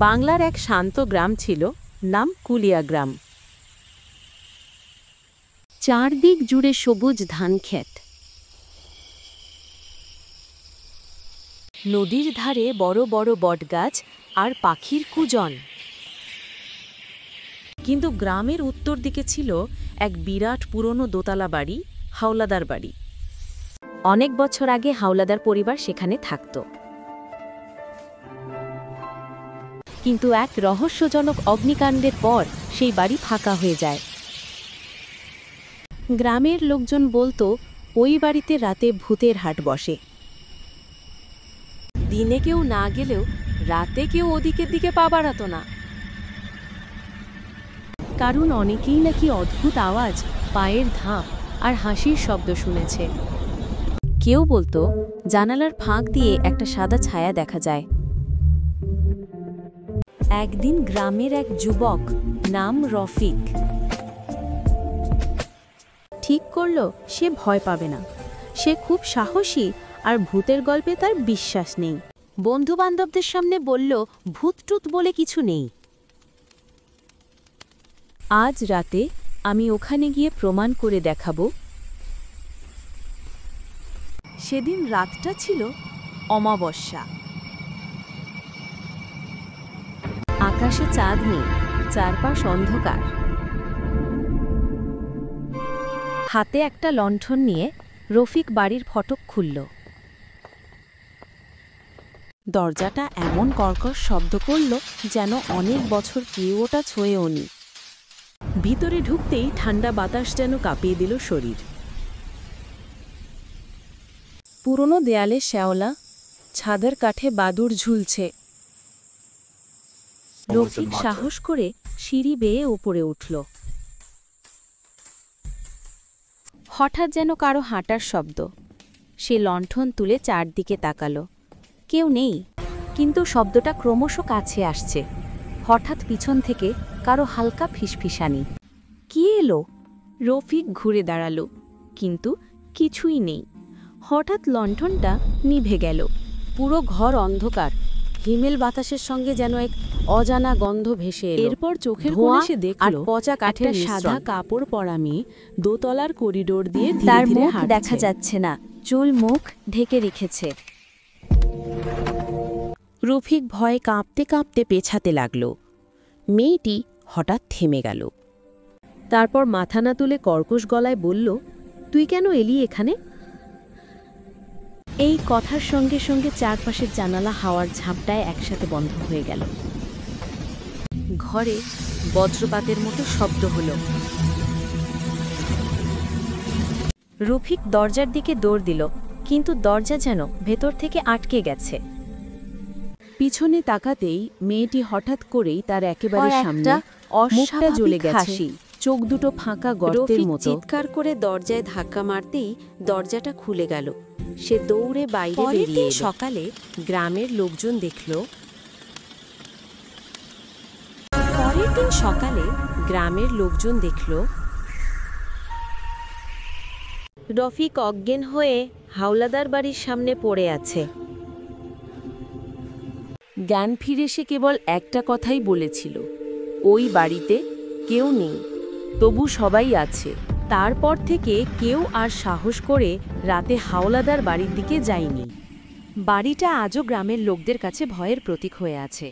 বাংলার এক শান্ত গ্রাম ছিল, নাম কুলিয়া গ্রাম। চারদিক জুড়ে সবুজ ধানক্ষেত, নদীর ধারে বড় বড় বটগাছ আর পাখির কুজন। কিন্তু গ্রামের উত্তর দিকে ছিল এক বিরাট পুরনো দোতলা বাড়ি, হাওলাদার বাড়ি। অনেক বছর আগে হাওলাদার পরিবার সেখানে থাকত। কিন্তু এক রহস্যজনক অগ্নিকাণ্ডের পর সেই বাড়ি ফাঁকা হয়ে যায়। গ্রামের লোকজন বলতো ওই বাড়িতে রাতে ভূতের হাট বসে। দিনে কেউ না গেলেও রাতে কেউ ওদিকের দিকে পা বাড়াত না, কারণ অনেকেই নাকি অদ্ভুত আওয়াজ, পায়ের ধাপ আর হাসির শব্দ শুনেছে। কেউ বলতো জানালার ফাঁক দিয়ে একটা সাদা ছায়া দেখা যায়। একদিন গ্রামের এক যুবক, নাম রফিক, ঠিক করল সে ভয় পাবে না। সে খুব সাহসী আর ভূতের গল্পে তার বিশ্বাস নেই। বন্ধুবান্ধবদের সামনে বলল, ভূতটুত বলে কিছু নেই। আজ রাতে আমি ওখানে গিয়ে প্রমাণ করে দেখাবো। সেদিন রাতটা ছিল অমাবস্যা। আকাশে চাঁদ নেই, চারপাশ অন্ধকার। হাতে একটা লণ্ঠন নিয়ে রফিক বাড়ির ফটক খুলল। দরজাটা এমন কর্কশ শব্দ করল যেন অনেক বছর কেউ ওটা ছুঁয়েও নি। ভিতরে ঢুকতেই ঠান্ডা বাতাস যেন কাঁপিয়ে দিল শরীর। পুরনো দেয়ালে শ্যাওলা, ছাদের কাঠে বাদুড় ঝুলছে। রফিক সাহস করে সিঁড়ি বেয়ে উপরে উঠল। হঠাৎ যেন কারো হাঁটার শব্দ। সে লণ্ঠন তুলে চারদিকে তাকালো। কেউ নেই, কিন্তু শব্দটা ক্রমশ কাছে আসছে। হঠাৎ পিছন থেকে কারো হালকা ফিসফিসানি। কি এলো? রফিক ঘুরে দাঁড়ালো, কিন্তু কিছুই নেই। হঠাৎ লণ্ঠনটা নিভে গেল। পুরো ঘর অন্ধকার। হিমেল বাতাসের সঙ্গে যেন এক অজানা গন্ধ ভেসে এলো। এরপর চোখের কোণে সে দেখল পচা কাঠের সাদা কাপড় পরা মেয়ে দোতলার করিডোর দিয়ে ধীরে ধীরে হাঁটছে। দেখা যাচ্ছে না, চুল মুখ ঢেকে রেখেছে। রফিক ভয়ে কাঁপতে কাঁপতে পেছাতে লাগল। মেয়েটি হঠাৎ থেমে গেল। তারপর মাথা না তুলে কর্কশ গলায় বলল, তুই কেন এলি এখানে? এই কথার সঙ্গে সঙ্গে চারপাশের জানালা হাওয়ার ঝাপটায় একসাথে বন্ধ হয়ে গেল। ঘরে বজ্রপাতের মতো শব্দ হল। রফিক দরজার দিকে দৌড় দিল, কিন্তু দরজা যেন ভেতর থেকে আটকে গেছে। পিছনে তাকাতেই মেয়েটি হঠাৎ করেই তার একেবারে সামনে, মুখটা জ্বলে গেছে, চোখ দুটো ফাঁকা গর্তের মতো। চিৎকার করে দরজায় ধাক্কা মারতেই দরজাটা খুলে গেল। সে দৌড়ে বাইরে বেরিয়ে এলো। সকালে গ্রামের লোকজন দেখল। পরের দিন সকালে গ্রামের লোকজন দেখল রফিক অজ্ঞান হয়ে হাওলাদার বাড়ির সামনে পড়ে আছে। জ্ঞান ফিরে সে কেবল একটা কথাই বলেছিল, ওই বাড়িতে কেউ নেই, তবু সবাই আছে। তারপর থেকে কেউ আর সাহস করে রাতে হাওলাদার বাড়ির দিকে যায়নি। বাড়িটা আজও গ্রামের লোকদের কাছে ভয়ের প্রতীক হয়ে আছে।